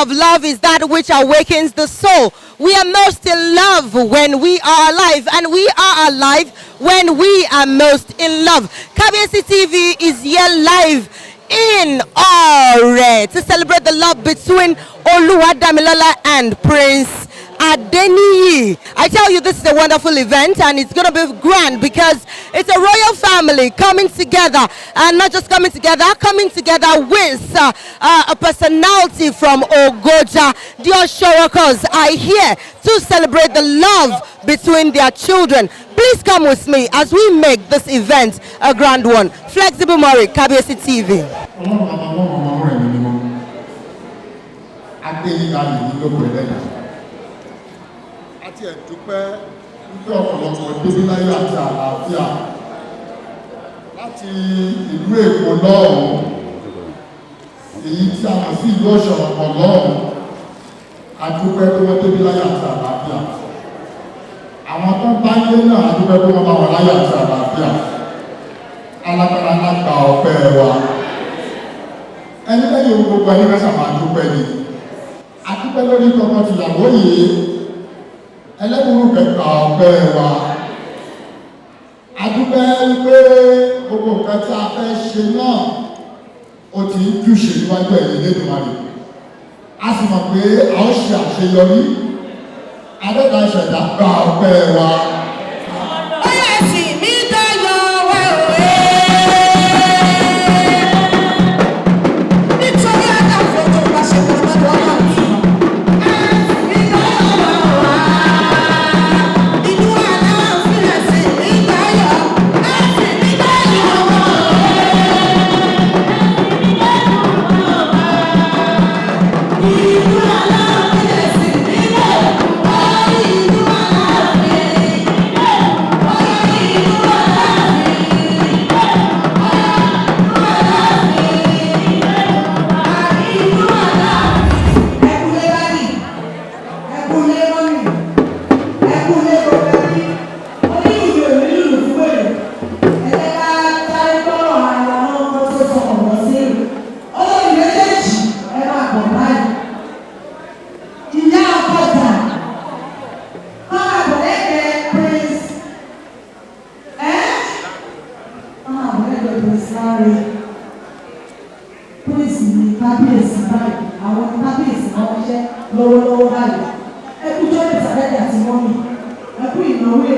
of love is that which awakens the soul. We are most in love when we are alive, and we are alive when we are most in love. Kabiyesitv is here live in Ore to celebrate the love between OLUWADAMILOLA and Prince ADENIYI. I tell you, this is a wonderful event, and it's going to be grand because it's a royal family coming together, and not just coming together with a personality from Ogoja. The Oshorakos are here to celebrate the love between their children. Please come with me as we make this event a grand one. Flexible Mori, Kabiyesitv. Àti ẹ̀dúpẹ́ wípé ọ̀pọ̀lọpọ̀ débi láyé àti àlàáfíà láti ìlú Èkó lọ́hùn, èyí tí a mọ̀ sí ìlú Ọ̀ṣọ̀rọ̀pọ̀ lọ́hùn, àdúpẹ́ pé wọ́n débi láyé àti àlàáfíà. Àwọn tó ń bá yé náà àdúpẹ́ pé wọ́n bá wọn láyé àti àlàáfíà. Alágbára lágbà ọpẹ́ wa. Ẹni lẹ́yìn gbogbo ẹni mẹ́sà máa dúpẹ́ ni. Àdúpẹ́ lórí tọkọ tìyàwó yìí. Ẹlẹ́bùrú kẹta ọpẹ́ wa. Adúpẹ́ wípé gbogbo nǹkan tí a fẹ́ ṣe náà ó ti ń júṣe níwájú ẹ̀yìn Elédùmarè. A sì mọ̀ pé a ó ṣe àṣeyọrí. Adẹ́ta ìṣẹ̀dá gba ọpẹ́ wa.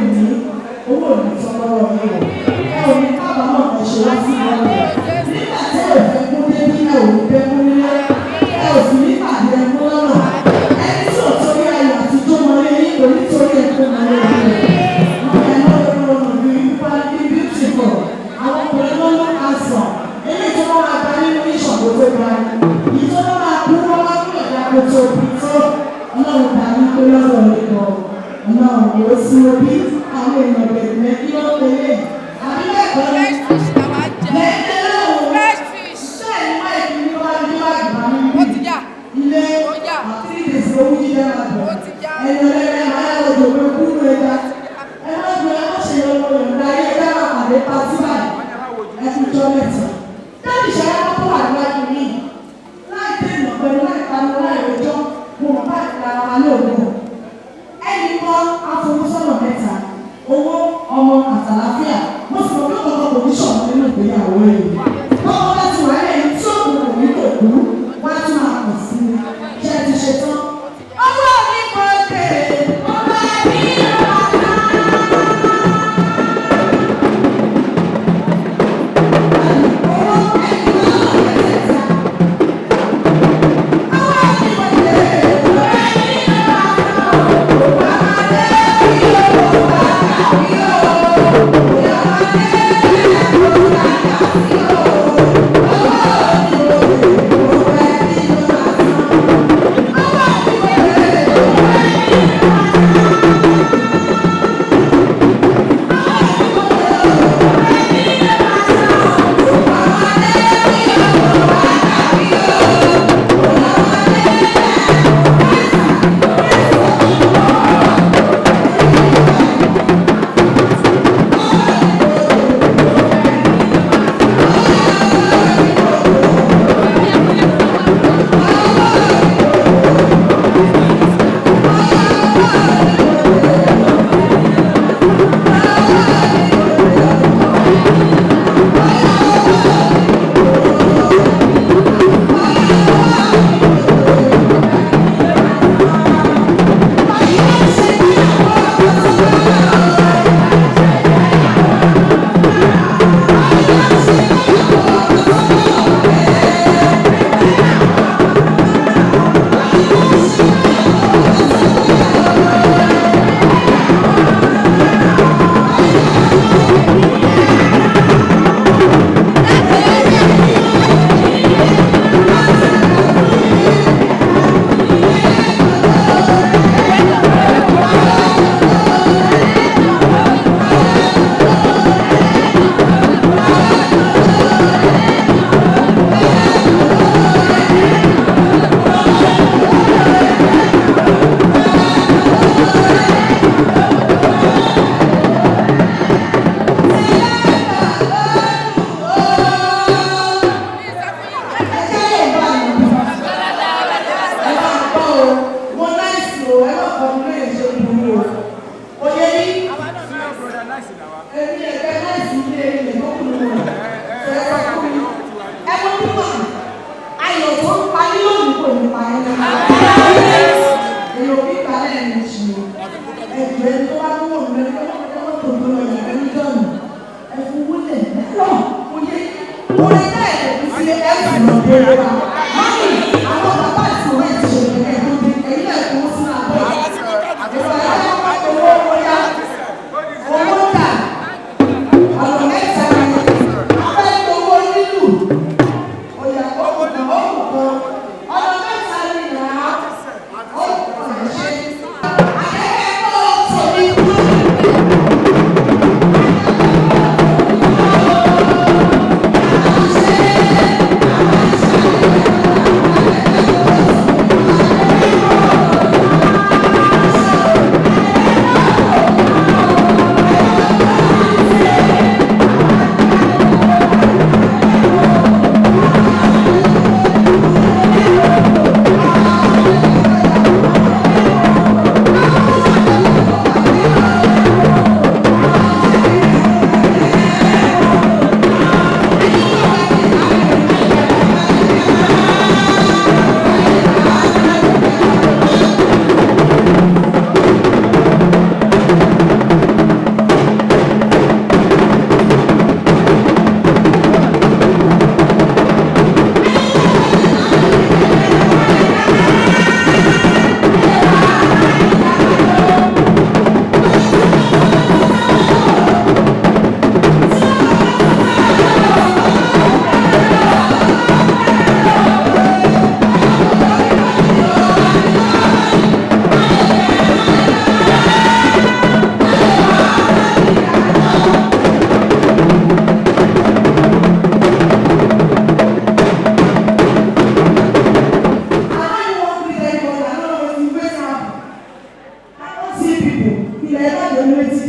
òní owó òní sọ́kọ́rọ́ mi wò ẹ ò ní kábàámọ̀ ẹ̀ ṣe wá sí ìwọ́n rẹ̀ nígbà tí ẹ ò fẹ́ kú débí ẹ ò ní fẹ́ kú nílé ẹ ò sì ní pàdé ẹ kú lọ́nà ẹni tí ò torí ayọ̀ àtijọ́ mọ́lé yín kò ní torí ẹ kú mọ́lé yín wọ́n yẹ lọ́wọ́ bí beautiful àwọn ọkùnrin ló ló ká sọ èyí tó wọ́n máa gba nínú ìṣòro tó ga yìí tó wọ́n máa kú wọ́n máa kú ẹ̀dá kó tó bí tó ọlọ́run ta ní pé lọ́wọ́ ìkọ̀ ọlọ́run kò sí orí àwọn èèyàn bẹ̀rẹ̀ mẹ́bí ó pélé àbí lẹ́kọ̀ọ́ lẹ́yìn lọ́wọ́ bẹ́ẹ̀ ni máa ìpín ní wá ní wá ìgbà mi ilé àti ìdèsí owó jíjẹ́ máa bọ̀ ẹ̀yìn ọ̀lẹ́rẹ́ máa yà lọ́dọ̀ pé kúrú ẹja ẹ má gbé ẹ má ṣe lọ́wọ́ ìrìnà ayé ẹja máa pàdé pàtí báyìí ẹ fi jọ mẹ́ta dáàbì ṣẹlẹ̀ wọn tó wà níwájú mi láì dé ìmọ̀ pẹ̀lú láì pariwo láì rojọ́ mo mọ̀ bá ìlara wa lóògùn ẹnì kan afọwọ́sọ̀nà mẹ́ta owó ọmọ àtàlàfíà mo sì mọ̀ pé ọkọ̀ kò ní ṣọ̀nà nínú ìgbéyàwó rẹ̀ lọ́wọ́ bá ti wà lẹ́yìn tí òun kò ní kò kú wọ́n á tún máa kàn sí mi ṣe ti ṣe tán. ọwọ́ mi kò dé ọba mi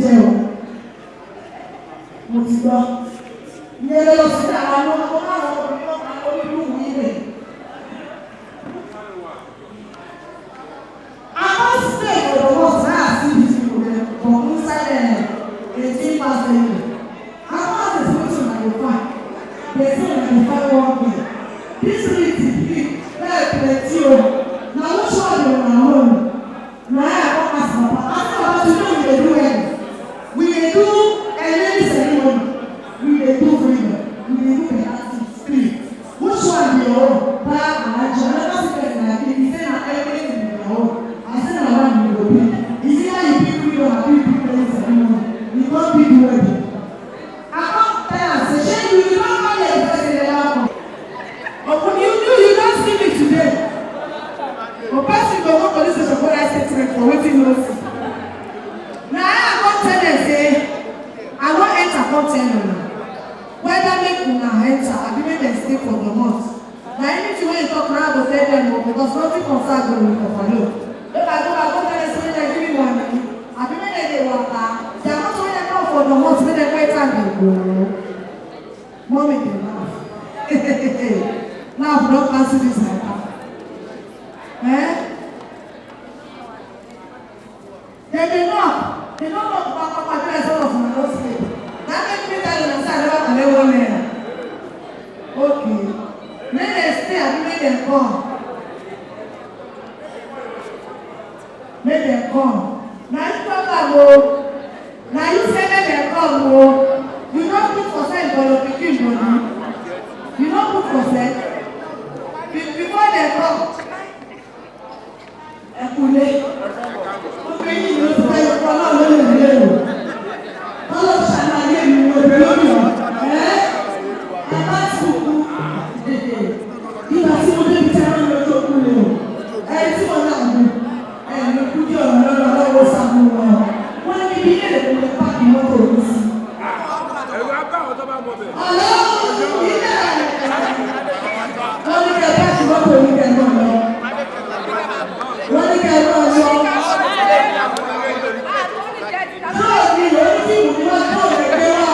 jẹ́ o. Mo ti gbọ́. Ìyẹn lọ sí àwọn ọmọ àwọn obìnrin ọmọ olúwo ilẹ̀. Àwọn sílẹ̀ ìrọ̀lọ́wọ́ sáà sí ìdílé rẹ̀ kọ̀ ń sálẹ̀ 18%. Àwọn àtẹ̀sí tó ṣe nàìjíríà. Bẹ̀sẹ̀ nàìjíríà wọ́n gbẹ̀. This week is very plenty o. Na wọ́n ṣọ́ọ̀dù ọ̀nà àwọn na I come ask Papa. After what you know we dey do well. We dey do a naming ceremony. We dey do freedom. We dey do penalty free. Which one be your own? That Alhaji another secret na be he say na everything be your own. I say na one you go be. He say how you pick freedom and pick naming ceremony. You come pick wedding. I come tell am say shey you don come here because you dey help am. Open you don see me today. Person go go police station go write statement for wetin no see. Na I come tell dem say I wan enter come tell una whether make una enter abi make dem stay for the month. Na anything wey you talk na I go tell dem o because nothing concern go with overload. Make I go tell dem say make dem give me money abi make dem dey waka. Their month wey dem come for the month make dem wait and dem go. Mommy dey laugh. Now don cancel this matter. They knock Papa dress all of my house. That make me tell you say I never collect 1 naira. Okay. Make them stay and make them come. Make them come. Now you talk about now you say make them come. You don't put for sale for your pikin money. You don't put for sale. Before they come. Ẹkùnlé, ó fi yín ló ti báyọ̀ fún ọlọ́run lórí ìrìnlẹ̀ o. Ọlọ́run ṣàlàyé mi wo lórí ọ̀. Ẹ bá ti kú. Ìgbà tí mo débi tí a máa ń lọ tó kú lé o. Ẹni tí wọ́n náà mú. Ẹni kú kí ọ̀rọ̀ lọ́dọ̀ lọ́wọ́ sàmú wọn. Wọ́n ní bí ilé ìlú lè pàkì mọ́tò òun sí. Ẹ̀rù abá àwọn tó bá mọ bẹ̀. Ọlọ́run ilé wọ́n ní kí ẹ pàkì mọ́tò òun kẹ́ náà lọ. Wọ́n ní kí ẹ máa lọ. Yóò di ìwé tí ìwé wá tó lè gbé wá.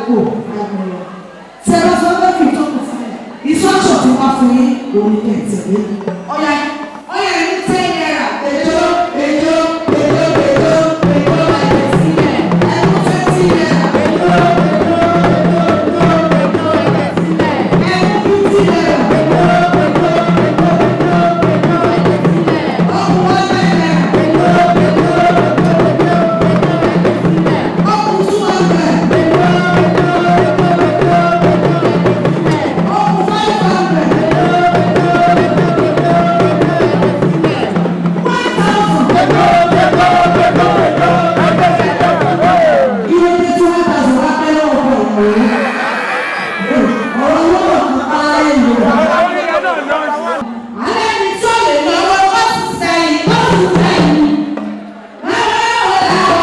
kò àìmọ̀ràn. Tí ẹ bá sọ pé kì í jókòó sílẹ̀, instruction ti wá fún yín òun ní kẹ̀tẹ̀lé. Ọ̀yà ní 10 naira èjò èjò èjò èjò èjò ẹ̀jẹ̀ sílẹ̀ ẹ̀kú 20 naira èjò èjò èjò ẹ̀jẹ̀ sílẹ̀ ẹ̀kú 50 naira èjò èjò èjò èjò ẹ̀jẹ̀ sílẹ̀ ọkùn 1 naira èjò èjò èjò èjò ẹ̀jẹ̀ sílẹ̀ ọkùn 200 èjò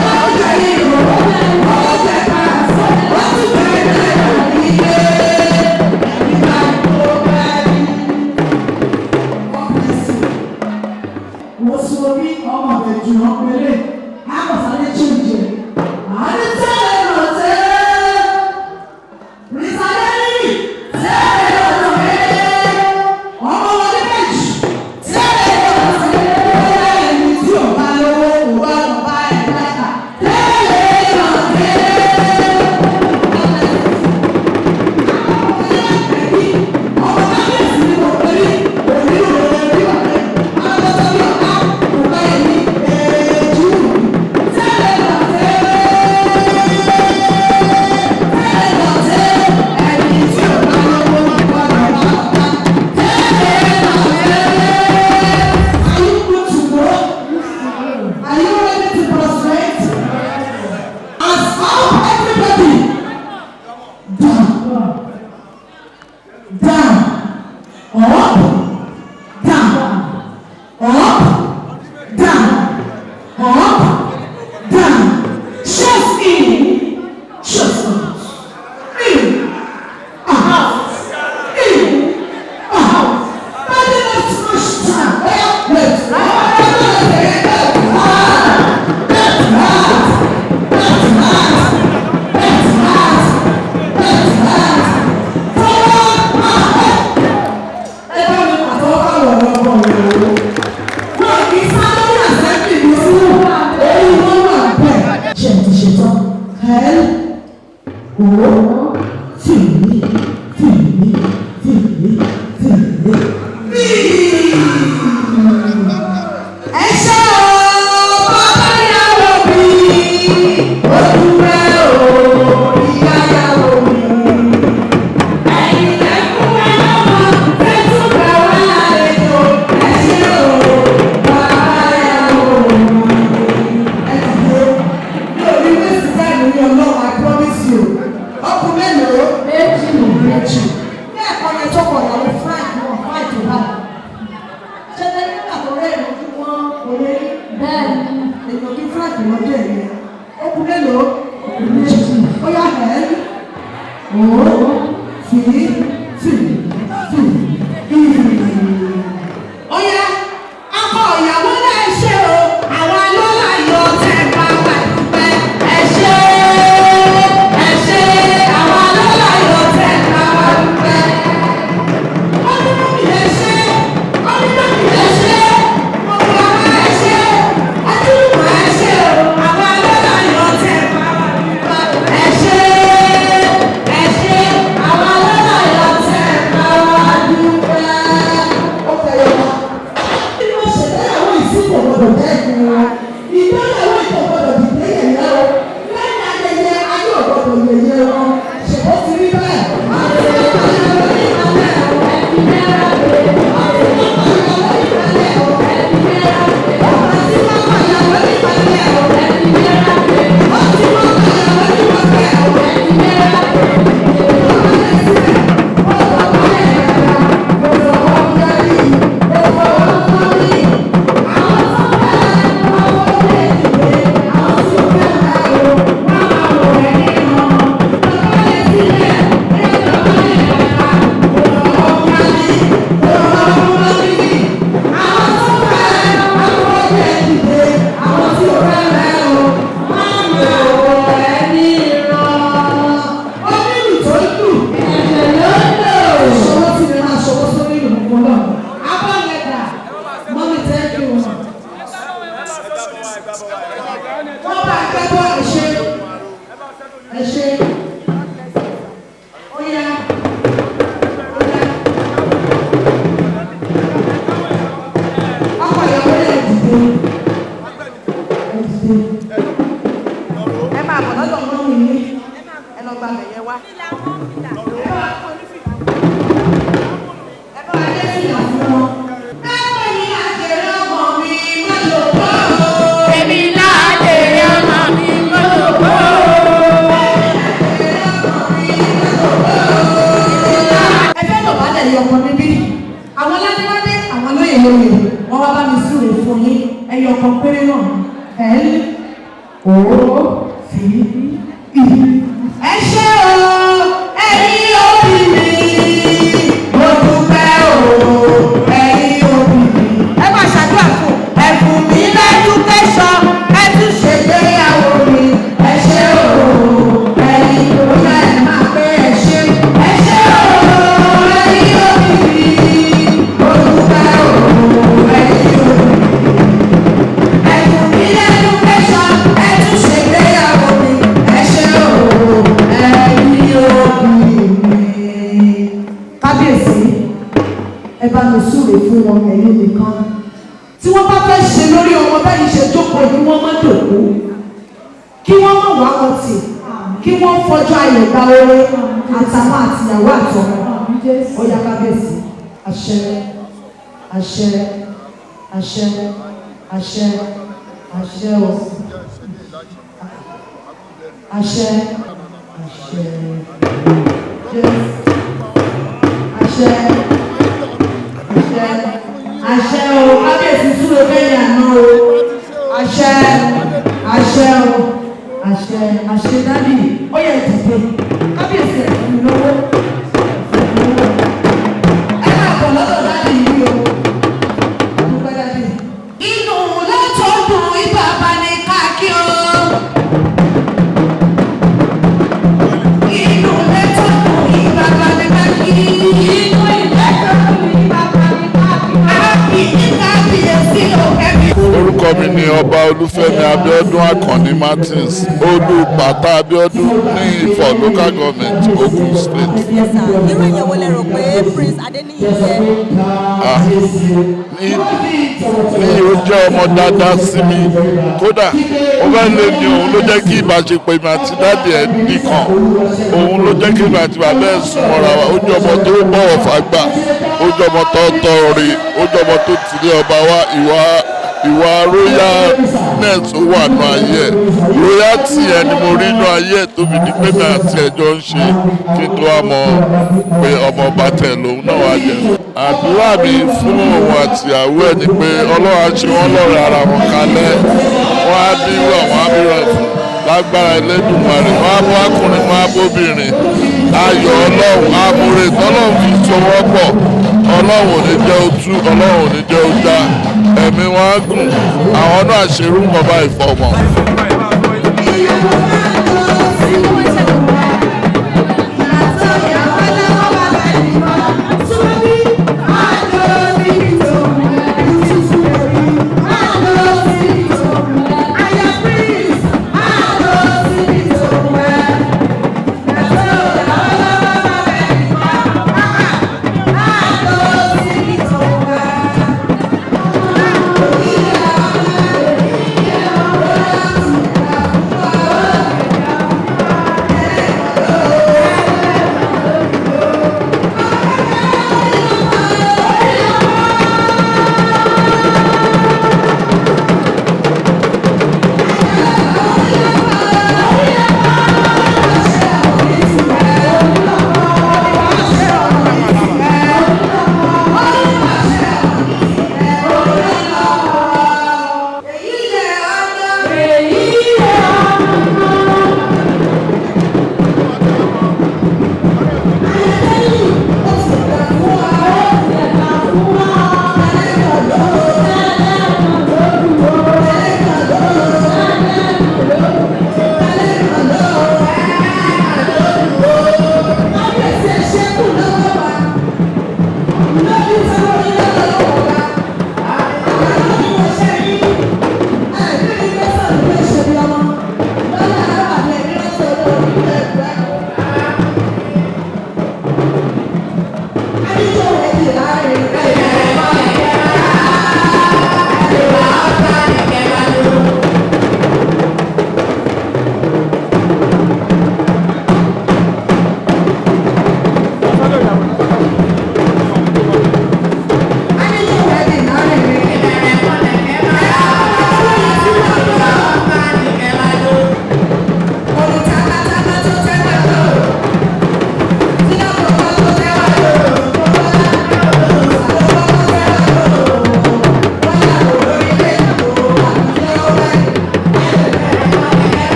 èjò èjò èjò ẹ̀jẹ̀ sílẹ̀ ọkùn 500 èjò èjò èjò èjò ẹ̀jẹ̀ sílẹ̀ ọkùn 1000 èjò èjò èjò èjò ẹ̀jẹ̀ sílẹ̀ ọkùn Thank you. akẹ́kọ̀ọ́ ẹ ṣe ó yá. Ọkọ̀ ìyàwó lè dìde. Ẹ máa bọ̀ lọ́dọ̀ mọ́ mi ní. Ẹ lọ gba bẹ̀yẹ wá. Ẹ bá wa dé sí ìyàwó wọn. Ẹ̀kọ́ yìí àjèrè ọmọ mi mọ́tò bọ́. Èmi náà àjèrè ọmọ mi mọ́tò bọ́. Ẹ fẹ́ lọ bá dẹ̀ yọ ọmọ níbí. Àwọn aládéwádé àwọn lóye lóye wọ́n wá bá mi súre fún yín ẹyọ kan péré náà L-O-V-E. Ẹ ṣé o ẹ̀yin òbí mi mo dúpẹ́ o ẹ̀yin òbí mi. Ẹ máa ṣàdúrà fún ẹ fún mi lẹ́dúkẹ́sọ̀ ẹ tún ṣègbéyàwó mi. Ẹ ṣé o ẹ̀yin òbí ẹ máa pé ẹ ṣé o ẹ̀yin òbí mi mo dúpẹ́ o ẹ̀yin òbí mi. Ẹ fún mi lẹ́dúkẹ́sọ̀ ẹ tún ṣègbéyàwó mi. Ẹ ṣé o ẹ̀yin òbí mi. Kábíyèsí ẹ bá mi súre fún wọn ẹ̀yin nìkan tí wọ́n bá fẹ́ ṣe lórí ọmọ báyìí ṣe jókòó ni wọ́n má dòkó kí wọ́n má wá wọn tì kí wọ́n fọjọ́ ayọ̀ gba oore àtàwọn àtìyàwó àtọmọ ó yá kábíyèsí àṣẹ àṣẹ àṣẹ àṣẹ àṣẹ o àṣẹ àṣẹ àṣẹ àṣẹ o kábíyèsí súre bẹ́ẹ̀ àná o àṣẹ àṣẹ o àṣẹ àṣẹ dádì ó yẹ ìdìbò kábíyèsí ẹ̀ fún mi lọ́wọ́ ẹ máa bọ̀ lọ́dọ̀ dádì yìí o dúpẹ́ dádì. Inú lọ́tọ̀ dùn ibà bá ní káàkiri o. Inú lẹ́tọ̀ dùn ibà bá ní káàkiri. Inú ìlẹ́tọ̀ dùn ibà bá ní káàkiri. Kábíyèsí o kẹ́mi. Orúkọ mi ni Ọba Olúfẹ́mi Abíọ́dún Àkànní Martins, Olùpàtà Abíọ́dún ní Ifọ̀ Local Government, Ogun State. Irú èèyàn wo lẹ rò pé Prince Adeniyi jẹ́? Ní ó jẹ́ ọmọ dáadáa sí mi, kódà ó fẹ́ lé ní òun ló jẹ́ kí ìbáṣepọ̀ mi àti dáàdì ẹ̀ nìkan, òun ló jẹ́ kí ìgbà àti bàbá ẹ̀ súnmọ́ra wa, ó jẹ́ ọmọ tó bọ̀wọ̀ fàgbà, ó jẹ́ ọmọ tó tọrọ, ó jẹ́ ọmọ tó tìlé ọba wa ìwà royalness ó wà nù ayé ẹ̀, royalty ẹ̀ ni mo rí nù ayé ẹ̀ tó fi di pé mi àti ẹ̀jọ́ ń ṣe kí n tó wá mọ̀ pé ọmọ ọba tẹ̀ lòun náà wá jẹ. Àdúrà mi fún òun àtìyàwó ẹ̀ ni pé Ọlọ́run á ṣe wọ́n lọ́rẹ̀ ara wọn kalẹ̀, wọ́n á bí wọ́n á bí rẹ̀ fún lágbára Elédùmarè, wọ́n á bọ́ ọkùnrin wọ́n á bóbìnrin, ayọ̀ Ọlọ́run amúre tọ́lọ́run fi so wọ́n pọ̀, Ọlọ́run ò ní jẹ́ ojú, Ọlọ́run ò ní jẹ́ ọjà, ẹ̀mí wọn á gùn, àwọn náà ṣerú nǹkan báyìí fọmọ.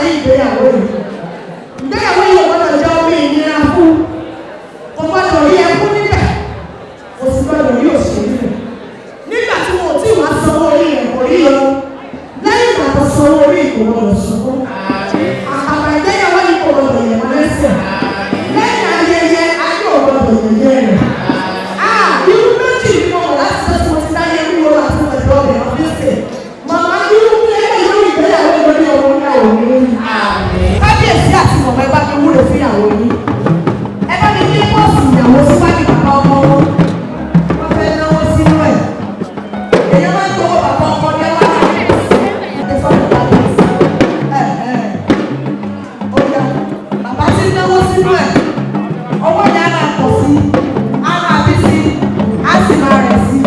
lẹ́yìn ìgbéyàwó yìí. Ìgbéyàwó yìí ò gbọ́dọ̀ jẹ́ omi ìnira fún. Kò gbọ́dọ̀ rí ẹkún níbẹ̀. Kò sì gbọ́dọ̀ rí òṣèlú. Nígbà tí wọn ò tí wàá sanwó orí rẹ̀ kò rí o. Lẹ́yìn ìgbà tó sanwó orí kò gbọ́dọ̀ sanwó. Àkàbà ìgbéyàwó yìí kò gbọ́dọ̀ yẹ̀ wọ́n lẹ́sẹ̀. Lẹ́yìn ayẹyẹ ayé ò gbọ́dọ̀ yẹ̀yẹ́ rẹ̀. Irú méjì ni mo wọ̀ láti sọ́sọ́ mo ti dáyé wíwo àti pẹ̀lú ọbẹ̀ ọ̀fíìsì. Màmá irú kúlẹ̀ lórí ìgbéyàwó lórí ọmọ ní àwọn òní. Kábíyèsí àti mọ̀mọ́ ẹ bá mi wúlò fún ìyàwó yìí. Ẹ bá mi ní pọ́ọ̀sì ìyàwó síwájú bàbá ọmọ wọn. Wọ́n fẹ́ náwó sínú ẹ̀. Èyí máa ń gbowó bàbá ọmọ ní ẹwà láti bàbá tí náwó sínú ẹ̀. Owó ni a máa pọ̀ sí. A máa bí sí. A sì máa rẹ̀ sí.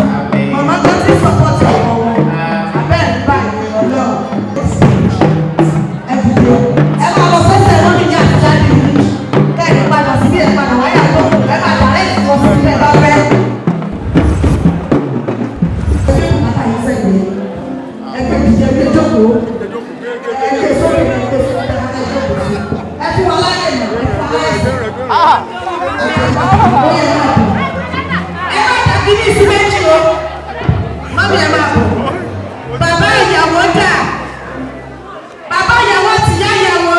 Màmá tó ti sọ́pọ̀tì ọmọ wọn. Abẹ́ ẹ̀ bá ìrọ̀lẹ́ ọ̀. Ẹ dìde. Ẹ máa lọ sẹ́sẹ̀ lórí ní àtijáde yìí. Kẹ́ẹ̀ni padà síbí ẹ̀ padà wáyà tó kù. Ẹ máa dàrẹ́ ìfọ̀ sí ilé bá fẹ́. Ẹgbẹ́ ìdíje bí jókòó. Ẹgbẹ́ sórí ẹgbẹ́ sórí ẹ fi wà láyé nà. Ẹ má dàbí ní ìsú méjì o. Mọ́mí ẹ máa bọ̀. Bàbá ìyàwó dà. Bàbá ìyàwó ti yá ìyàwó.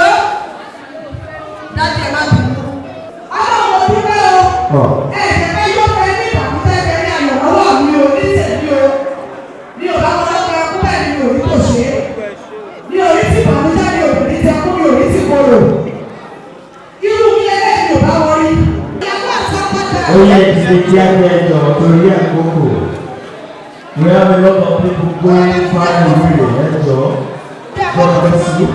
Dájú ẹ má bọ̀. Ọlọ́run ò ní bẹ́ẹ̀ o. Ẹ̀ẹ́dẹ̀gbẹ́ yóò fẹ́ ní ìbànújẹ́ kẹrí àyọ̀ lọ́wọ́ mi ò ní tẹ̀lé o. Mi ò bá wọn lọ́kọ̀ ẹkú bẹ́ẹ̀ ni mi ò ní kò ṣe é. Mi ò rí ti ìbànújẹ́ mi ò ní tẹ̀kú mi ò ní ti korò. Irú mi lẹ́lẹ́ mi ò bá wọ́n rí. Ìyàwó àti ọkọ̀ dà. Ó yẹ kí ṣe kí á ní ẹjọ́ torí àkókò. We have a lot of people going far away. Ẹjọ́. God bless you.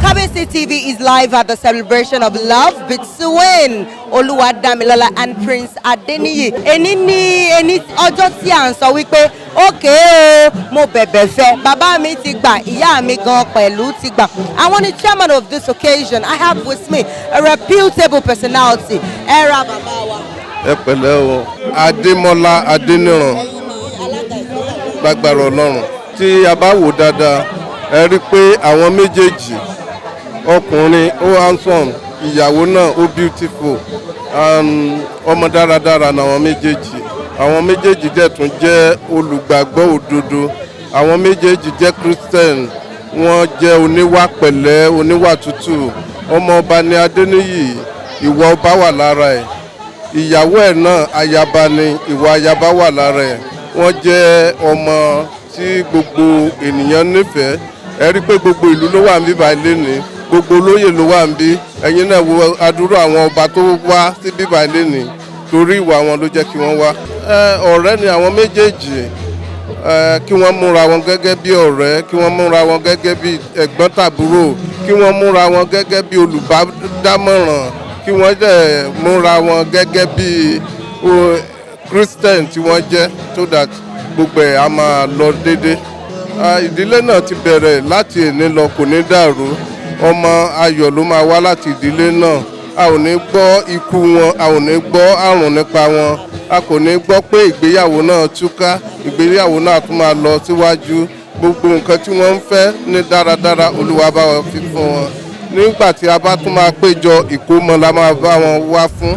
Kabiyesitv is live at the celebration of love between Oluwadamilola and Prince ADENIYI. Ení ọjọ́ tí à ń sọ wípé okay o mo bẹ̀bẹ̀ fẹ́ bàbá mi ti gbà ìyá mi gan pẹ̀lú ti gbà. Àwọn ni chairman of this occasion. I have with me a reputable personality. Ẹ ra bàbá wa. Ẹ pẹ̀lẹ́ o Adémọ́lá Adéníran lágbára Ọlọ́run tí a bá wò dáadáa ẹ rí pé àwọn méjèèjì ọkùnrin ó handsome ìyàwó náà ó beautiful ọmọ dáradára làwọn méjèèjì dẹ̀ tún jẹ́ olùgbàgbọ́ òdodo àwọn méjèèjì jẹ́ Christian wọ́n jẹ́ oníwà pẹ̀lẹ́ oníwà tútù ọmọ ọba ní Adéníyì ìwà ọba wà lára ẹ̀ ìyàwó ẹ̀ náà ayaba ni ìwà ayaba wà lára ẹ̀ wọ́n jẹ́ ọmọ tí gbogbo ènìyàn nífẹ̀ẹ́ ẹ rí pé gbogbo ìlú ló wà ń bí báyìí lénìí gbogbo olóyè ló wà ń bí ẹ̀yin náà wo adúrú àwọn ọba tó wá sí bí báyìí lénìí torí ìwà wọn ló jẹ́ kí wọ́n wá. Ọ̀rẹ́ ni àwọn méjèèjì kí wọ́n múra wọn gẹ́gẹ́ bí ọ̀rẹ́ kí wọ́n múra wọn gẹ́gẹ́ bí ẹ̀gbọ́n tàbúrò kí wọ́n múra wọn gẹ́gẹ́ bí olùbádámọ̀ràn kí wọ́n dẹ̀ múra wọn gẹ́gẹ́ bí Christian tí wọ́n jẹ́ so that gbogbo ẹ̀ á máa lọ déédéé. Ìdílé náà ti bẹ̀rẹ̀ láti èní lọ kò ní dàrú ọmọ ayọ̀ ló máa wá láti ìdílé náà a ò ní gbọ́ ikú wọn a ò ní gbọ́ àrùn nípa wọn a kò ní gbọ́ pé ìgbéyàwó náà túká ìgbéyàwó náà tún máa lọ síwájú gbogbo nǹkan tí wọ́n ń fẹ́ ní dáradára Olúwa bá wọn fi fún wọn nígbà tí a bá tún máa péjọ ìkómọ la máa bá wọn wá fún.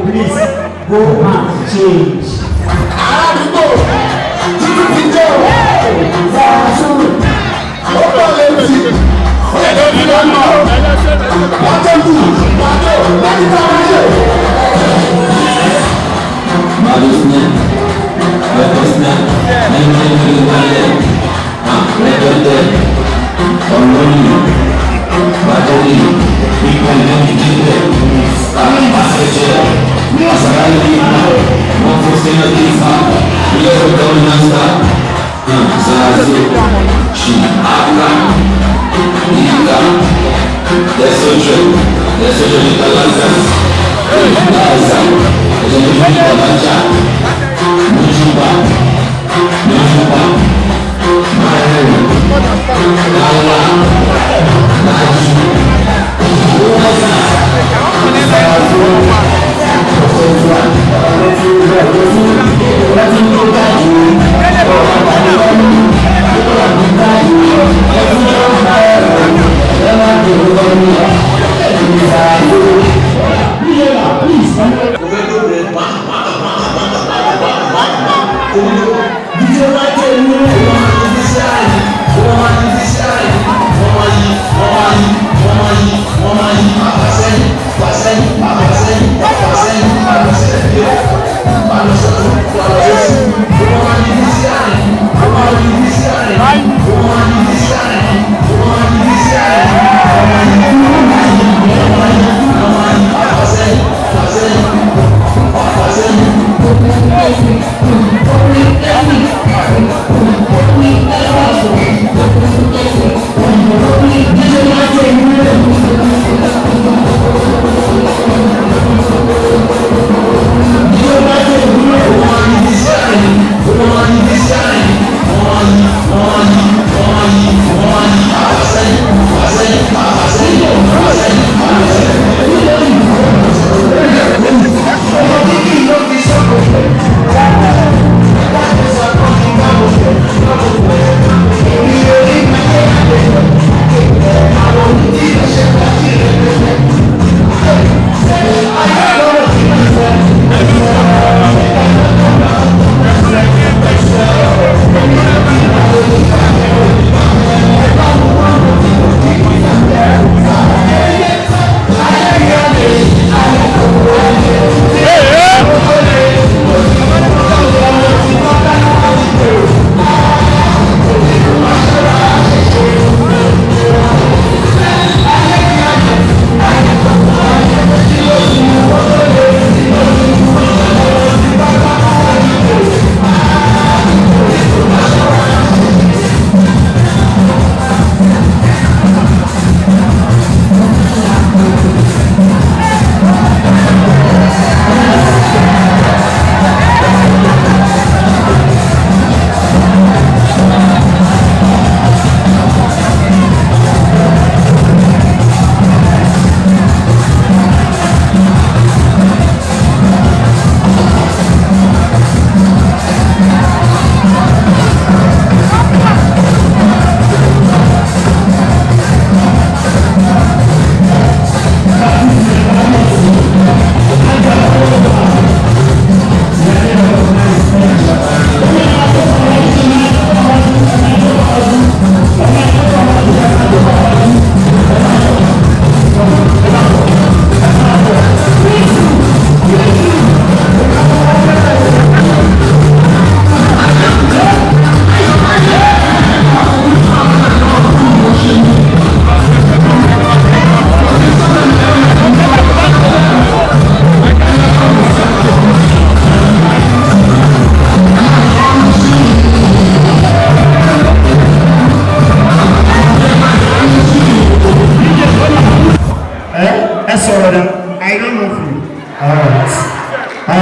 Please go and change.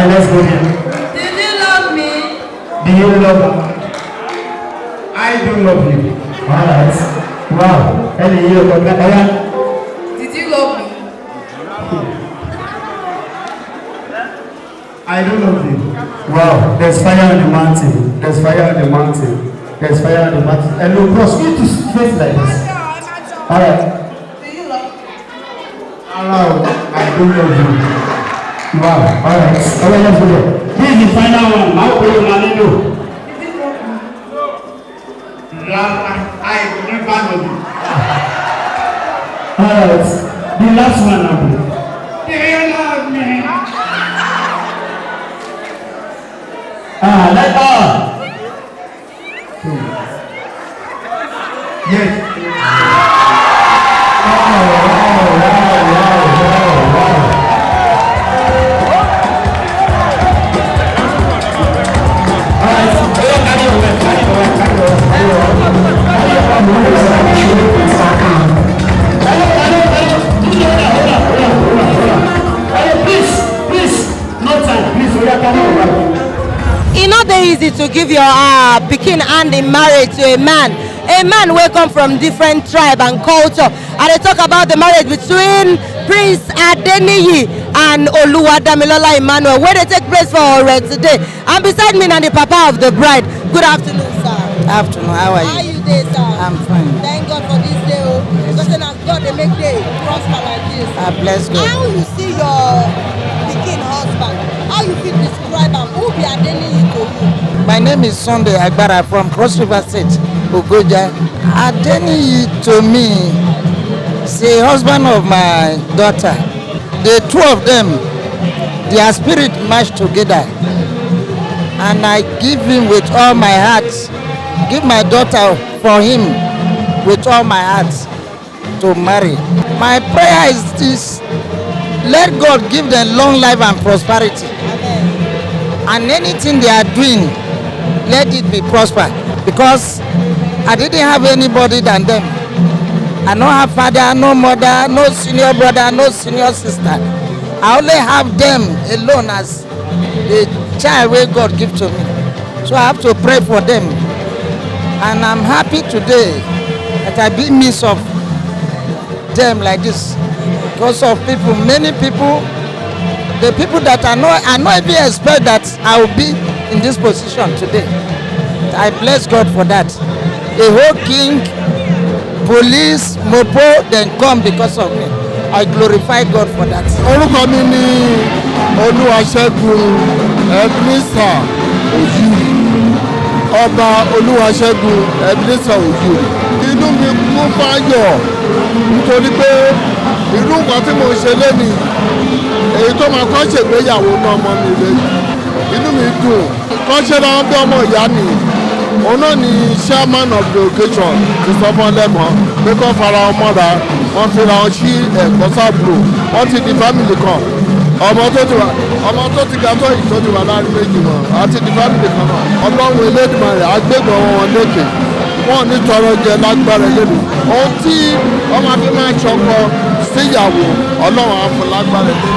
let's go here. Did you love me? Do you love me? I do love you. Alright. Wow. Any you got that? Did you love me? I do love you. Wow. There's fire on the mountain. There's fire on the mountain. There's fire on the mountain. Hello, bros. You need to face like this. Alright. Do you love me? Hello. I do love you. Wow. Alright. Alright, let's go there. This is the final one. How will you manage to? Did you love me? I never know you. Alright. The last one now. Do you love me? Let go. Yes. Oh. to give your pikin hand in marriage to a man wey come from different tribe and culture. And they talk about the marriage between Prince ADENIYI and OLUWADAMILOLA Emmanuel, where they take place for Ore today. And beside me now the papa of the bride. Good afternoon, sir. Afternoon, how are you? How you dey, sir? I'm fine. Thank God for this day, oh. Because then as God they make day prosper like this. I bless God. How you see your pikin husband? How you fit describe him? Who be ADENIYI to you? My name is Sunday Agbara from Cross River State, Ogoja. ADENIYI to me is the husband of my daughter. The two of them, their spirit match together. And I give him with all my heart. Give my daughter for him with all my heart to marry. My prayer is this: let God give them long life and prosperity. And anything they are doing, let it be prosper. Because I didn't have anybody than them. I don't have father, no mother, no senior brother, no senior sister. I only have them alone as the child where God give to me. So I have to pray for them. And I'm happy today that I be midst of them like this. Because of people, many people, the people that I not even expect that I will be in this position today. I bless God for that. The whole king, police, mopo, then come because of me. I glorify God for that. Orúkọ mi ni Olúwaṣẹ́gun Ebenezer Ojúri. Ọba Olúwaṣẹ́gun Ebenezer Ojúri. Inú mi kún fáyọ̀ nítorí pé irú nǹkan tí mo ṣe lénìí, èyí tó máa kọ́ ṣègbéyàwó náà ọmọ mi lẹ́yìn. Inú mi dùn. Kọ́ ṣe ra wọn bí ọmọ ìyá mi. Òun náà ni chairman of the occasion ti sọ fún ọlẹ́mọ̀ pé kọ́ fara wọn mọ́ra, wọ́n fi ra wọn sí ẹ̀kọ́ sábúrò, wọ́n ti di family kan. Ọmọ tó ti ga tó yìí tó ti wà láàrin méjì wọn àti di family kan náà. Ọlọ́run Elédùmarè àgbégbọ̀n wọn lékè. Wọ́n ní tọrọ jẹ lágbára lẹ́nu. Ohun tí ọmọ fi máa ṣọkọ síyàwó, Ọlọ́run á fún lágbára lẹ́nu.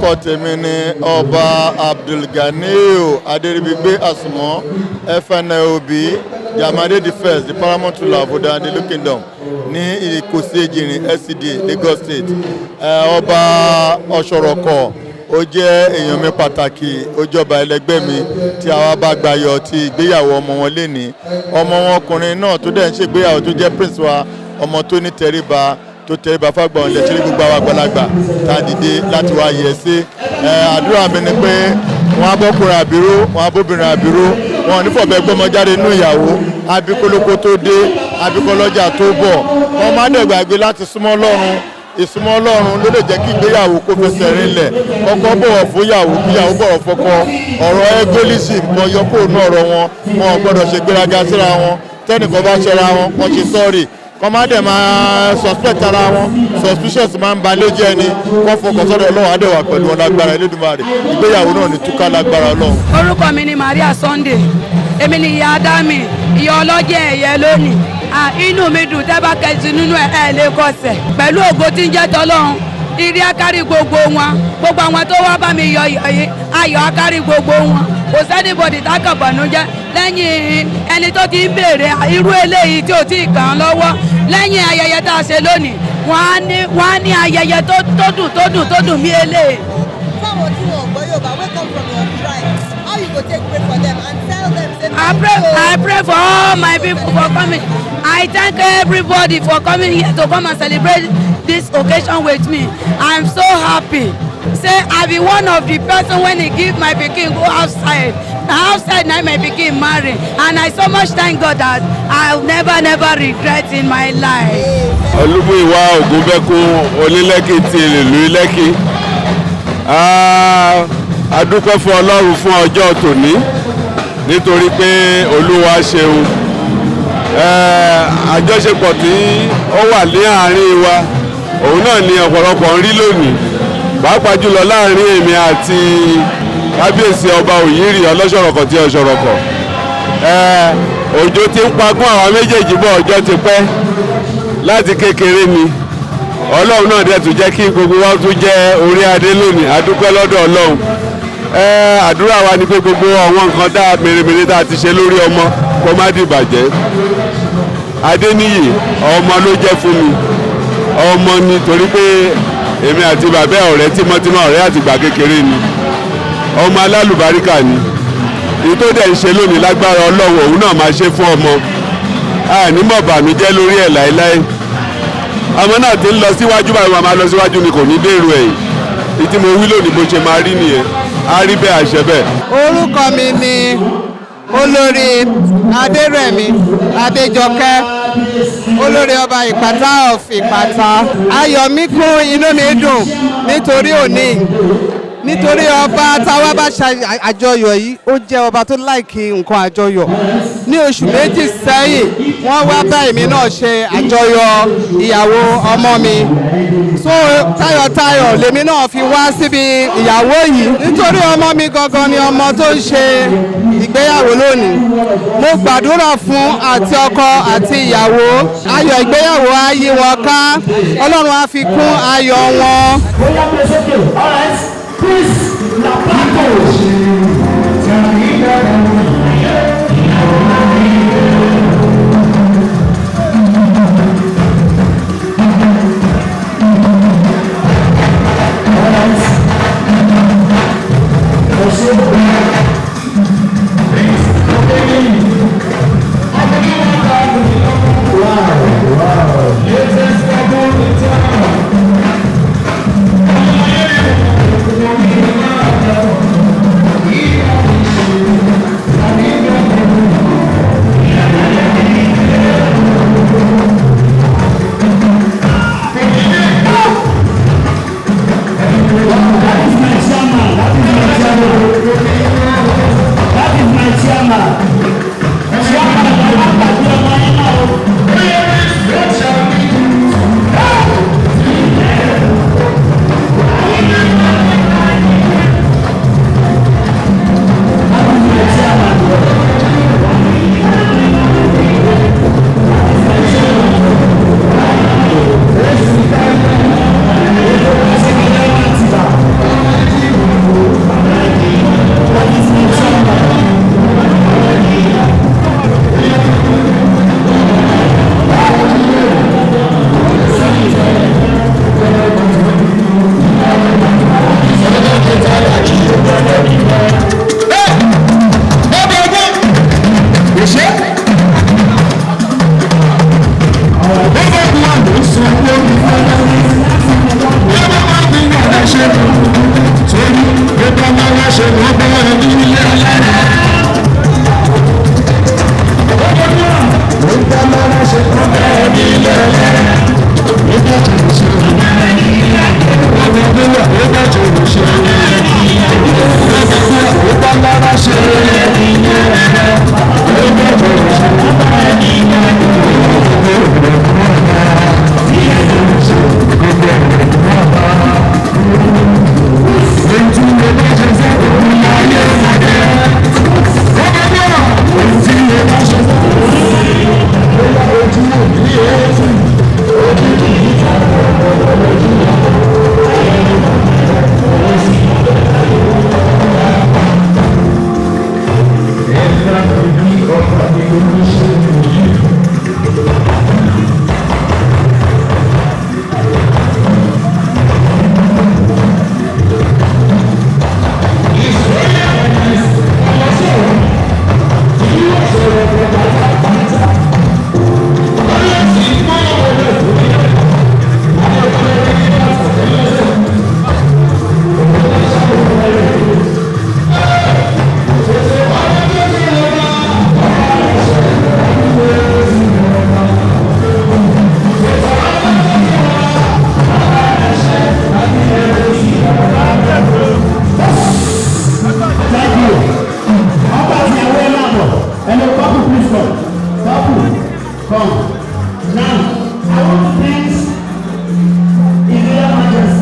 orúkọ tèmi ni ọba Abdulganiu Adéribigbe Àsùnmọ́ FNOB Jamade the first the paramount ruler of Odanilo Kingdom ní Ìkòsí Èjìrìn LCD Lagos State. Ọba Ọ̀ṣọ̀rọ̀kọ̀ ó jẹ́ èèyàn mi pàtàkì, ó jọba ẹlẹgbẹ́ mi tí àwa bá gbayọ̀ ti ìgbéyàwó ọmọ wọn lénìí. Ọmọ wọn ọkùnrin náà tó dẹ̀ ń ṣègbéyàwó tó jẹ́ prince wa, ọmọ tó ní tẹríba tó tẹríba fágbà ọ̀lẹ̀ tí gbogbo àwọn àgbàlagbà tá a dìde láti wá yẹ̀ sí. Àdúrà mi ni pé wọ́n á bọ́kùnrin àbíró, wọ́n á bóbìnrin àbíró, wọn ò ní fọ̀bẹ́ gbọ́mọ jáde nínú ìyàwó, abíkólókó tó dé, abíkọ́lọ́jà tó bọ̀. Wọ́n má dẹ̀ gbàgbé láti súnmọ́ Ọlọ́run. Ìsúnmọ́ Ọlọ́run ló lè jẹ́ kí ìgbéyàwó kó fẹsẹ̀ rinlẹ̀. Ọkọ bọ̀wọ̀ fún ìyàwó, ìyàwó bọ̀wọ̀ fọ́kọ. Ọ̀rọ̀ egoism kan yọ kúrò ní ọ̀rọ̀ wọn. Wọn ò gbọ́dọ̀ ṣe gbéraga síra wọn. Tẹ́nìkan bá ṣẹra wọn, wọ́n ṣe sọ́ọ̀rì. Kọ́ má dẹ̀ máa suspect ara wọn. Suspicious máa ń ba lójú ẹni. Wọ́n fọkàn sọ́dọ̀ Ọlọ́run á dẹ̀ wà pẹ̀lú wọn lágbára Elédùmarè. Ìgbéyàwó náà ní túká lágbára Ọlọ́run. Orúkọ mi ni Maria Sunday. Èmi ni ìyá Adami, ìyá ọlọ́jẹ̀ ẹ̀yẹ lónìí. Inú mi dùn tẹ́ bá kẹ́sì nínú ẹ̀ lè kọsẹ̀. Pẹ̀lú ògo tí ń jẹ́ tọ́lọ́run, ìrí akárí gbogbo wọn. Gbogbo àwọn tó wá bá mi yọ ayọ̀ akárí gbogbo wọn. Kò sẹ́nibọ̀dì tákàn bànújẹ́ lẹ́yìn ẹni tó ti ń béèrè irú eléyìí tí ò tí ì kàn án lọ́wọ́. Lẹ́yìn ayẹyẹ tá a ṣe lónìí, wọ́n á ní ayẹyẹ tó dùn mí eléyìí. Fáwọn tí wọn ò gbọ́ Yorùbá, wake up from your tribe. How you go take pray for them and tell them say I pray for all my people for coming. I thank everybody for coming here to come and celebrate this occasion with me. I'm so happy. Say I be one of the person when he give my pikin go outside. Outside now my pikin marry, and I so much thank God that I'll never regret in my life. Olúmúyìwá Ògúnbẹ́kún Onílẹ́kì ti ìlú Lẹ́kì. A dúpẹ́ fún Ọlọ́run fún ọjọ́ tòní nítorí pé Olúwa ṣeun. Àjọṣepọ̀ tí ó wà ní àárín wa òun náà ni ọ̀pọ̀lọpọ̀ ń rí lónìí, pàápàá jùlọ láàrin èmi àti kábíyèsí ọba Òyìnrì ọlọ́ṣọ̀rọ̀kọ̀ tí ọ̀ṣọ̀rọ̀kọ̀. Òjò ti ń pagún àwọn méjèèjì bọ̀ ọjọ́ ti pẹ́ láti kékeré ni. Ọlọ́run náà dẹ̀ tún jẹ́ kí gbogbo wa tún jẹ́ orí adé lónìí. A dúpẹ́ lọ́dọ̀ Ọlọ́run. Àdúrà wa ni pé gbogbo àwọn nǹkan tá a mèremère tá a ti ṣe lórí ọmọ kó má dìbàjẹ́. Adéníyì ọmọ ló jẹ́ fún mi, ọmọ ni torí pé èmi àti bàbá ọ̀rẹ́ tímọ́tímọ́ ọ̀rẹ́ àtìgbà kékeré ni, ọmọ alálùbáríkà ni. Èyí tó dẹ̀ ń ṣe lónìí lágbára Ọlọ́run òun náà máa ṣe fún ọmọ. Ànímọ̀ bàmíjẹ́ lórí ẹ̀ láéláé. Ọmọ náà ti ń lọ síwájú báyìí, wọn máa lọ síwájú ni kò ní dèrò ẹ̀yìn. Ìtí mo wí lónìí bó ṣe máa rí nìyẹn, á rí bẹ́ẹ̀ àṣẹ bẹ́ẹ̀. Orúkọ mi ni olórí Adérẹ̀mí Adéjọkẹ́, olórí ọba Ìpàtà of Ìpàtà. Ayọ̀ mi kún, inú mi dùn nítorí òní, nítorí ọba táwa bá ṣe àjọyọ̀ yìí ó jẹ́ ọba tó láìkí nǹkan àjọyọ̀. Ní oṣù méjì sẹ́yìn wọ́n wá bá èmi náà ṣe àjọyọ̀ ìyàwó ọmọ mi, so tayọ̀tayọ̀ lèmi náà fi wá síbi ìyàwó yìí nítorí ọmọ mi gangan ni ọmọ tó ń ṣe ìgbéyàwó lónìí. Mo gbàdúrà fún àti ọkọ àti ìyàwó, ayọ̀ ìgbéyàwó á yí wọn ká, Ọlọ́run á fi kún ayọ̀ wọn. Please, la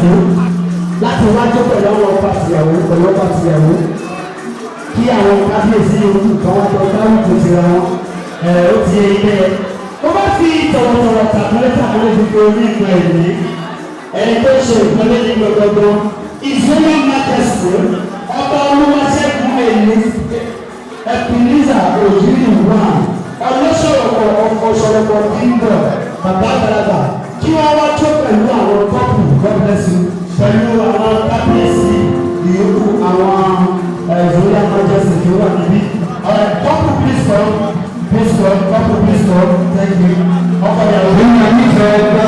ìlú láti wájú pẹ̀lú àwọn ọkọ àtìyàwó pẹ̀lú ọkọ àtìyàwó kí àwọn kábíyèsí ojú kan wá jọ dárúkọ síra wọn ó ti yẹ ilé ẹ. ó bá fi tọ̀wọ̀tọ̀wọ̀ tàbí fi orí ìgbà ìlú ẹni tó ṣe ìpínlẹ̀ ní gbogbo ìfúnni mákẹ́sì ọba olúwaṣẹ́gun èyí ẹ̀pìnìzà òjìrì wà ọlọ́sọ̀rọ̀kọ̀ ọ̀fọ̀sọ̀rọ̀kọ̀ kíndọ̀ bàbá àgbàlagbà kí wọ́n wá tó pẹ̀lú àwọn kọ́pù gọ́ọ̀mẹ̀sì pẹ̀lú àwọn kábíyèsí ìyókù àwọn ìfúnni mákẹ́sì tó wà níbí. Kọ́pù please come kọ́pù please come thank you. ọkọ̀ ìyàwó ní ànífẹ́ gbá.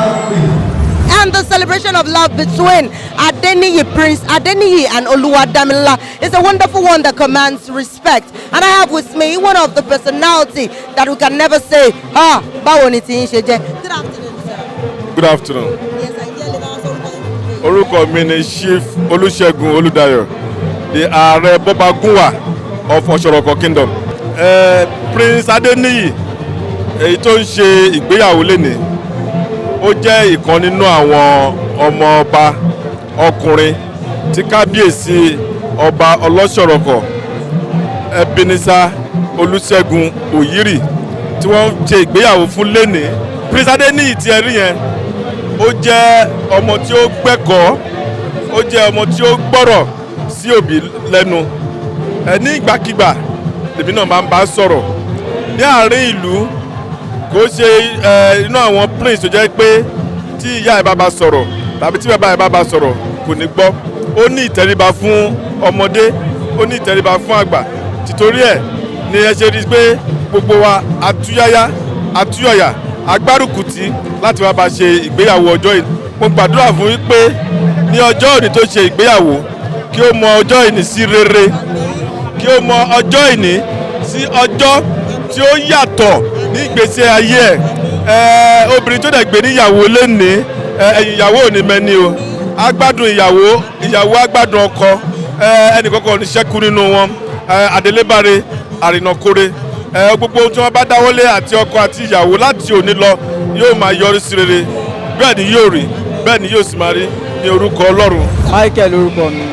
And the celebration of love between ADENIYI, Prince ADENIYI and OLUWADAMILOLA is a wonderful one that commands respect. And I have with me one of the personality that we can never say, báwo ni tí ń ṣe jẹ́. Good afternoon, sir. Good afternoon. Yes, I hear the answer. Orúkọ mi ni Chief Olúṣẹ́gun Olúdáyọ̀, the Ààrẹ Bọ́bagúnwà of Ọ̀ṣọ̀rọ̀kọ̀ Kingdom. Prince ADENIYI, èyí tó ń ṣe ìgbéyàwó lénìí, ó jẹ́ ìkan nínú àwọn ọmọ ọba ọkùnrin tí kábíyèsí ọba ọlọ́ṣọ̀rọ̀kọ̀ Ebenezer Olúṣẹ́gun Òyìrì tí wọ́n ṣe ìgbéyàwó fún lénìí. Prince ADENIYI tí ẹ rí yẹn ó jẹ́ ọmọ tí ó gbẹ́kọ̀ọ́, ó jẹ́ ọmọ tí ó gbọ́rọ̀ sí òbí lẹ́nu. Ní ìgbàkigbà lèmi náà máa ń bá sọ̀rọ̀ ní àárín ìlú. Kò ṣe inú àwọn prince tó jẹ́ pé tí ìyá ẹ̀ bá bá sọ̀rọ̀ tàbí tí bàbá ẹ̀ bá bá sọ̀rọ̀ kò ní gbọ́. Ó ní ìtẹríba fún ọmọdé, ó ní ìtẹríba fún àgbà. Títorí ẹ̀ ni ẹ ṣe rí pé gbogbo wa atúyáyá atúyọ̀yà agbárùkùtì láti wá bá ṣe ìgbéyàwó ọjọ́ ìní. Mo gbàdúrà fún yín pé ní ọjọ́ òní tó ṣe ìgbéyàwó kí ó mọ ọjọ́ ìní sí rere, kí ó mọ ọjọ́ ìní sí ọjọ́ tí ó yàtọ̀ ní ìgbésí ayé ẹ̀. Obìnrin tó dẹ̀ gbé níyàwó lénìí ẹ̀yìn ìyàwó ò ní mẹ́ni o. Agbádùn ìyàwó agbádùn ọkọ, ẹnìkọ̀ọ̀kan ò ní ṣẹ́kù nínú wọn. Àdélébáre àrìnàkóre gbogbo tí wọ́n bá dáwọ́lé àti ọkọ àti ìyàwó láti òní lọ yóò máa yọrí sí rere. Bẹ́ẹ̀ ni yóò rí, bẹ́ẹ̀ ni yóò sì máa rí ní orúkọ Ọlọ́run. Michael orúkọ mi.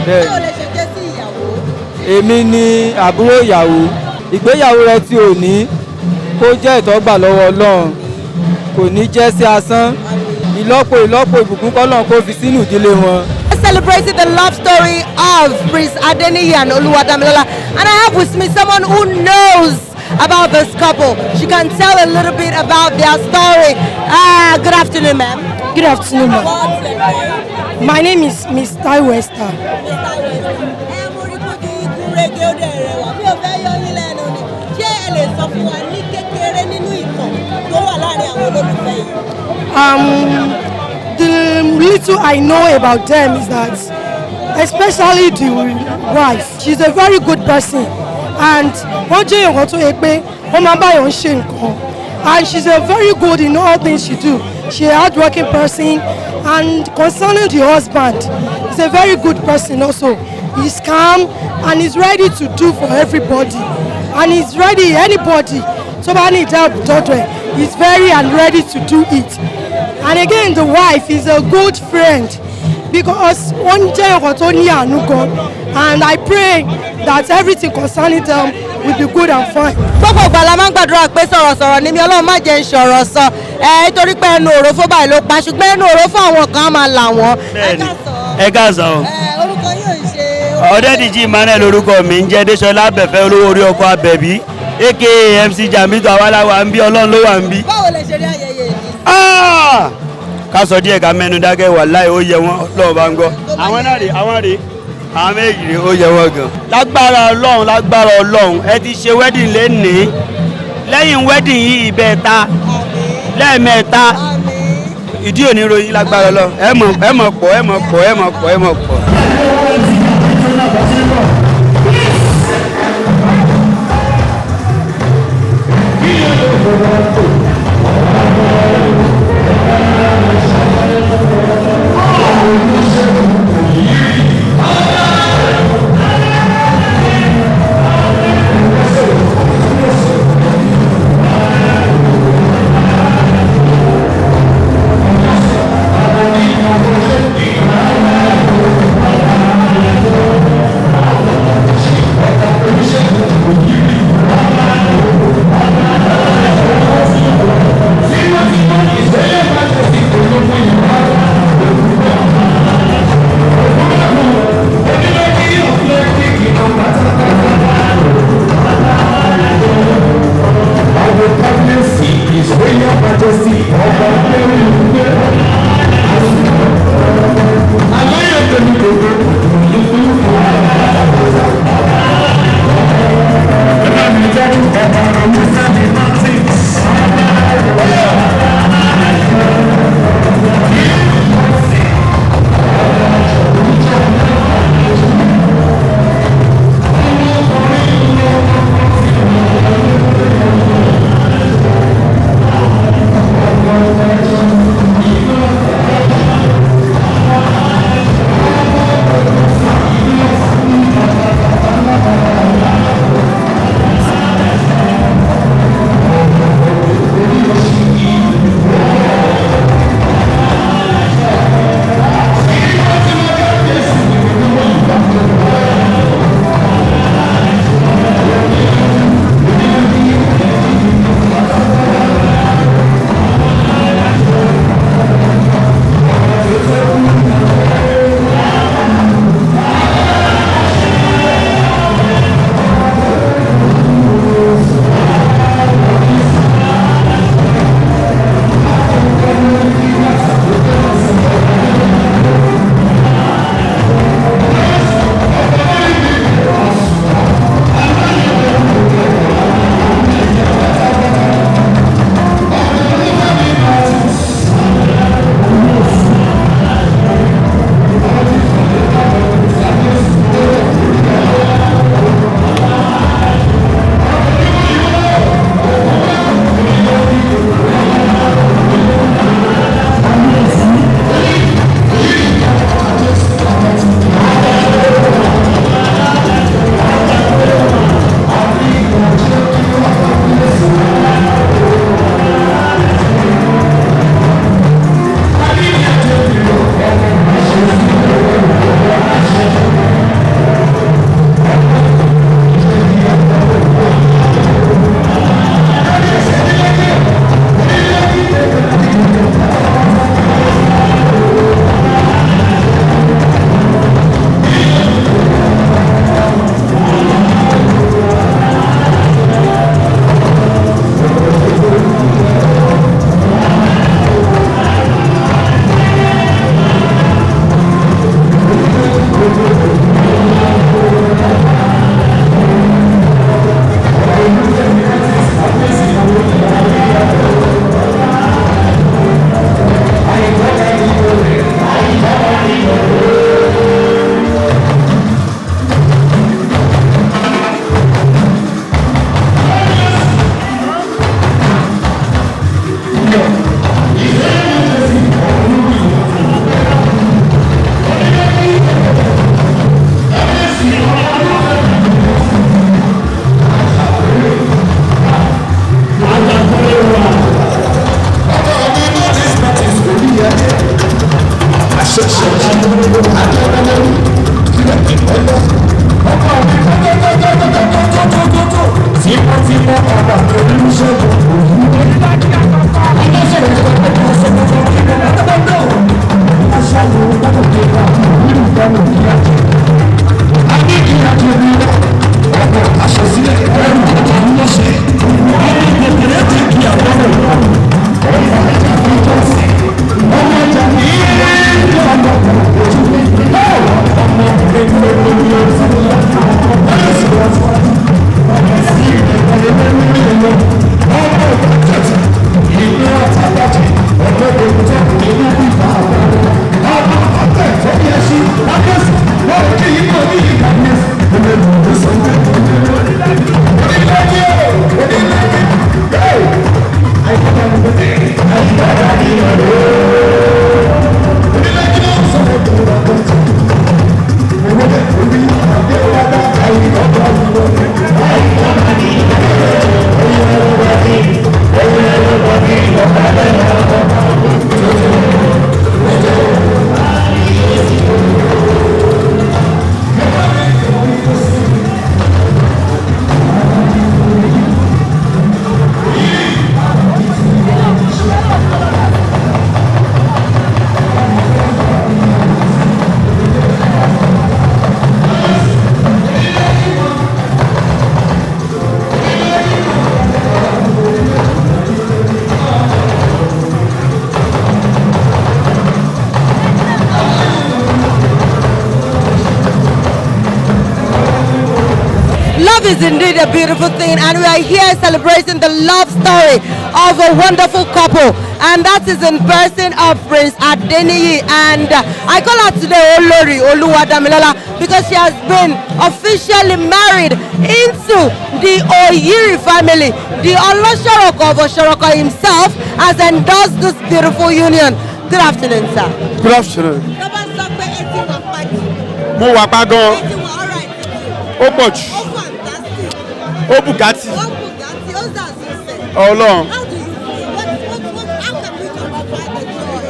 Báwo lè ṣe jẹ́ sí ìyàwó? Èmi ni àbúrò ìyàwó. Ìgbéyàwó rẹ tí ò ní kó jẹ́ ìtọ́gbà lọ́wọ́ Ọlọ́run, kò ní jẹ́ sí asán. Ìlọ́po ìbùkún k'Ọlọ́run kó fi sínú ìdílé wọn. Celebrating the love story of Prince ADENIYI and OLUWADAMILOLA, and I have with me someone who knows about this couple. She can tell a little bit about their story. Good afternoon, ma'am. Good afternoon, ma'am. My name is Miss Taiwo Esther. The little I know about them is that, especially the wife, she's a very good person, and and she's a very good in all things she do. She's a hardworking person, and concerning the husband, he's a very good person also. He's calm and he's ready to do for everybody, and he's ready anybody. Somebody need help, he's very and ready to do it. And again, the wife is a good friend because one day and I pray that everything concerning them will be good and fine. Gbogbo ìgbà la máa ń gbàdúrà pé sọ̀rọ̀sọ̀rọ̀ ni mi Ọlọ́run má jẹ́ ń sọ̀rọ̀ sọ nítorí pé ẹnu òró fún báyìí ló pa ṣùgbọ́n ẹnu òró fún àwọn kan máa là wọ́n. Ẹ káàsán o. Orúkọ yóò ṣe. Ọ̀dẹ́dìjì Emmanuel orúkọ mi ń jẹ́ Désọlá Abẹ́fẹ́ olówó orí ọkọ̀ Abẹ́bí aka MC Jambito Awalawa ń bí Ọlọ́run ló wà ń bí. Báwo lè ṣe rí ayẹyẹ yìí? Ká sọ díẹ̀ ká mẹ́nu dákẹ́ wàláhì ó yẹ wọ́n Ọlọ́run bá ń gbọ́. Àwọn náà rè àwọn méjì rè ó yẹ wọ́n gan. Lágbára Ọlọ́run ẹ ti ṣe wedding lénìí. Lẹ́yìn wedding yìí ìbẹ̀ta lẹ́ẹ̀mẹ́ta ìdí òní ròyìn lágbára Ọlọ́run. Ẹ mọ̀ pọ̀. Is indeed a beautiful thing, and we are here celebrating the love story of a wonderful couple, and that is in person of Prince ADENIYI, and I call her today OLUWADAMILOLA because she has been officially married into the Oyiri family. The Olosoroko of Osoroko himself has endorsed this beautiful union. Good afternoon, sir. Good afternoon. Mo wà pa gan. Ó pọ̀ jù. Ó Bugatti. Ọlọ́run.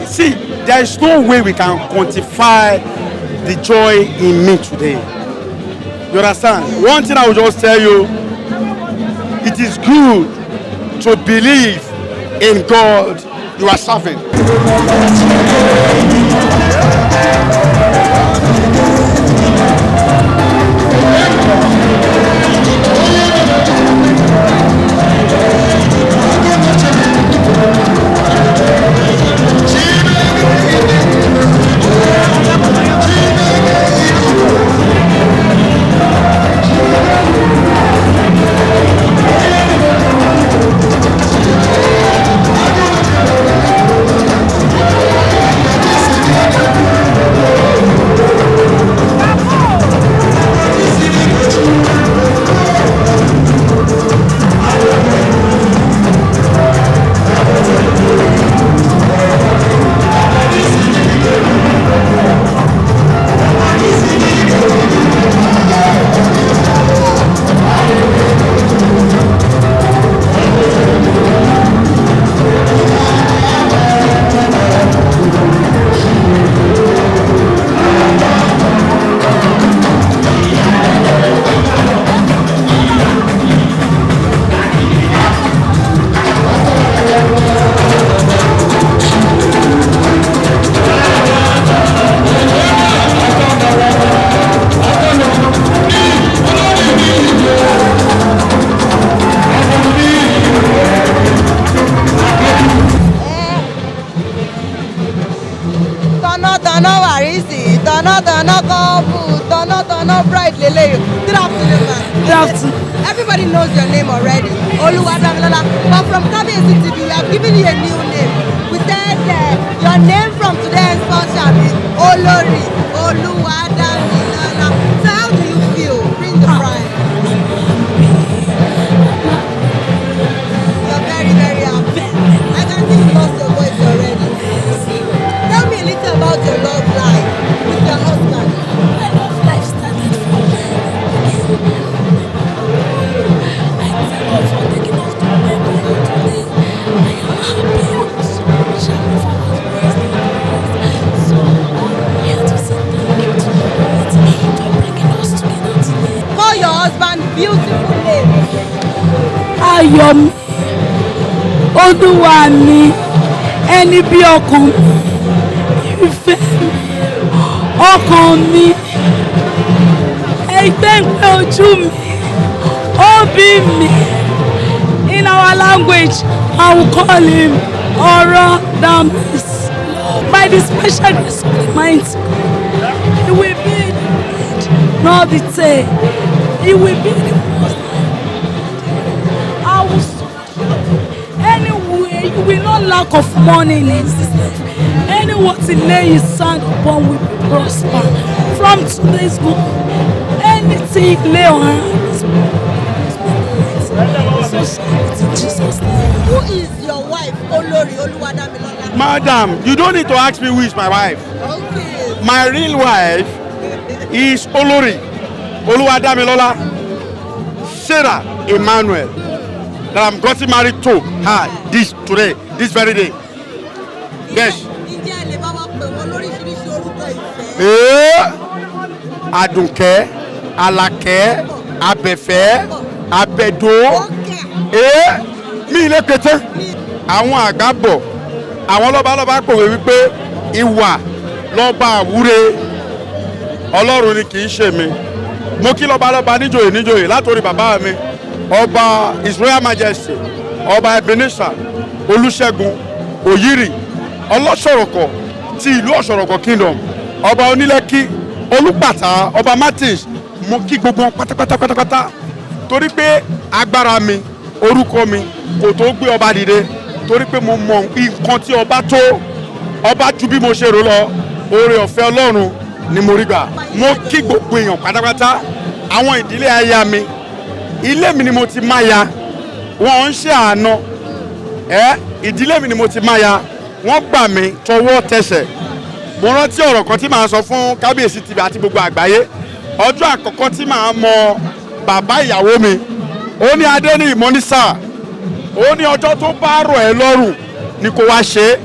See, there is no way we can quantify the joy in me today. You understand? One thing I will just tell you, it is good to believe in God you are serving. Good afternoon. Everybody knows your name already, OLUWADAMILOLA. But from Kabiyesitv, we have given you a new name. We said your name from today henceforth shall be Olori OLUWADAMILOLA. So how do you feel? Bring the pride. You're very, very happy. I can see you lost your voice already. Tell me a little about your love life with your husband. My love life started from I thank God for taking us to where we are today. I am happy. I'm so much happy for what we are doing. So ayọ̀ mi olúwa mi ẹni bí ọkàn mi ìfẹ́ mi ọkàn mi ẹgbẹ́ ìpẹ́ ojú mi òbí mi. In our language, I will call him OLUWADAMILOLA. By the special grace of the mighty God, he will be the head, not the tail. He will be the most. I will support you anywhere. You will not lack of money in this life. Anyone to lay his hand upon will be prosper. From today's go, anything you lay on hands. Who is your wife, Olori Oluwadamilola? Madam, you don't need to ask me who is my wife. Okay. My real wife is Olori Oluwadamilola Sarah Emmanuel, that I'm getting married to her this very day. Yes. Adùnkẹ́, Àlàkẹ́, Abẹ́fẹ́, Abẹ́dó. Mi ilé pété. Àwọn àgbà bọ̀, àwọn lọ́balọ́ba pòwe wípé ìwà lọ́ba àwúre Ọlọ́run ni kì í ṣe mi. Mo kí lọ́balọ́ba níjòyè látòrí bàbá mi ọba His Royal Majesty ọba Ebenezer Olúṣẹ́gun Òyìrì ọlọ́ṣọ̀rọ̀kọ̀ ti ìlú Ọ̀ṣọ̀rọ̀kọ̀ Kingdom ọba Onílẹ́kí Olúpàtà ọba Martins. Mo kí gbogbo wọn pátápátá torí pé agbára mi orúkọ mi kò tó gbé ọba dìde torí pé mo mọ nǹkan tí ọba tó ọba ju bí mo ṣe rò lọ oore ọ̀fẹ́ Ọlọ́run ni mo rí gbà. Mo kí gbogbo èèyàn pátápátá àwọn ìdílé aya mi ilé mi ni mo ti máa ya wọn ń ṣe àná ìdílé mi ni mo ti máa ya wọ́n gbà mí tọwọ́ tẹsẹ̀. Mo rántí ọ̀rọ̀ kan tí màá sọ fún Kabiyesitv àti gbogbo àgbáyé ọjọ́ àkọ́kọ́ tí màá mọ bàbá ìyàwó mi ó ní Adéníyì mo ní sáà ó ní ọjọ́ tó bá rọ̀ ẹ́ lọ́rùn ni kò wá ṣe é.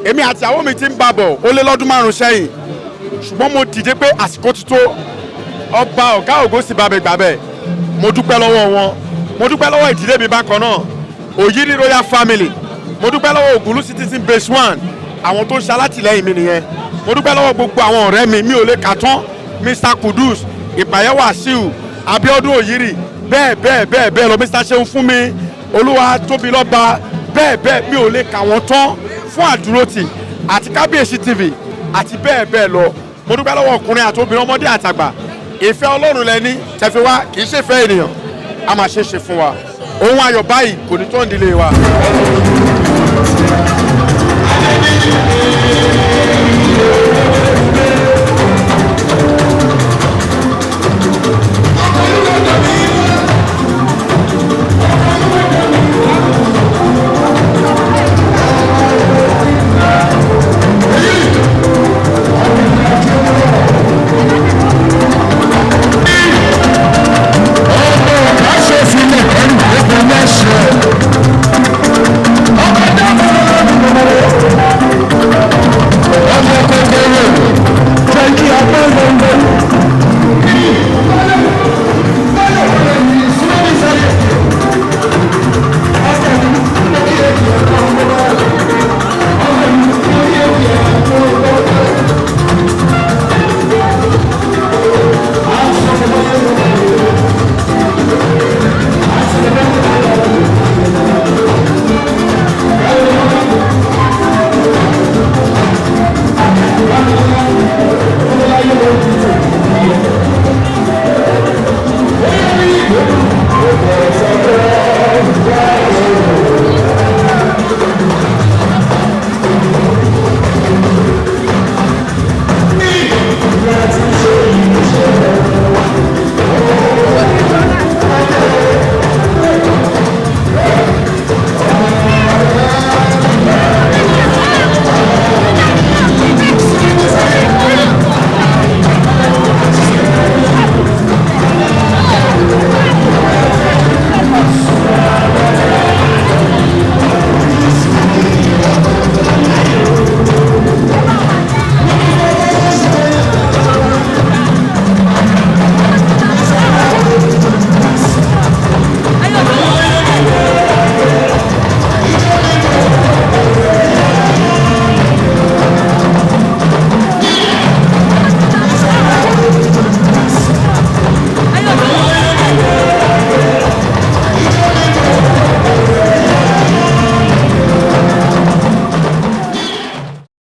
Èmi àti ìyàwó mi ti ń bàbọ̀ ó lé lọ́dún 5 sẹ́yìn ṣùgbọ́n mo dìde pé àsìkò ti tó ọba ọ̀gá ògo sì bá mi gbà bẹ́ẹ̀. Mo dúpẹ́ lọ́wọ́ wọn mo dúpẹ́ lọ́wọ́ ìdílé mi bákan náà Òyìrì Royal Family mo dúpẹ́ lọ́wọ́ Ògùnlú Citizen Base 1 àwọn tó ń ṣe alátìlẹ́yìn mi nìyẹn. Mo dúpẹ́ lọ́wọ́ gbogbo àwọn ọ̀rẹ́ mi ò lè kà tán Mr Kudus Ìpàyẹ́ Wàsíù Abíọ́dún Òyìrì bẹ́ẹ̀ lọ Mr Ṣeun fún mi Olúwa tóbi lọ́ba bẹ́ẹ̀ mi ò lè kà wọ́n tán fún àdúrótì àti Kabiyesitv àti bẹ́ẹ̀ lọ. Mo dúpẹ́ lọ́wọ́ ọkùnrin àti obìnrin ọmọdé àtàgbà ìfẹ́ Ọlọ́run lẹ́ni tẹ̀fẹ́ wa kì í ṣe fẹ́ ènìyàn a máa ṣe fún wa ohun ayọ̀ báyìí kò ní tó ń dilé wa.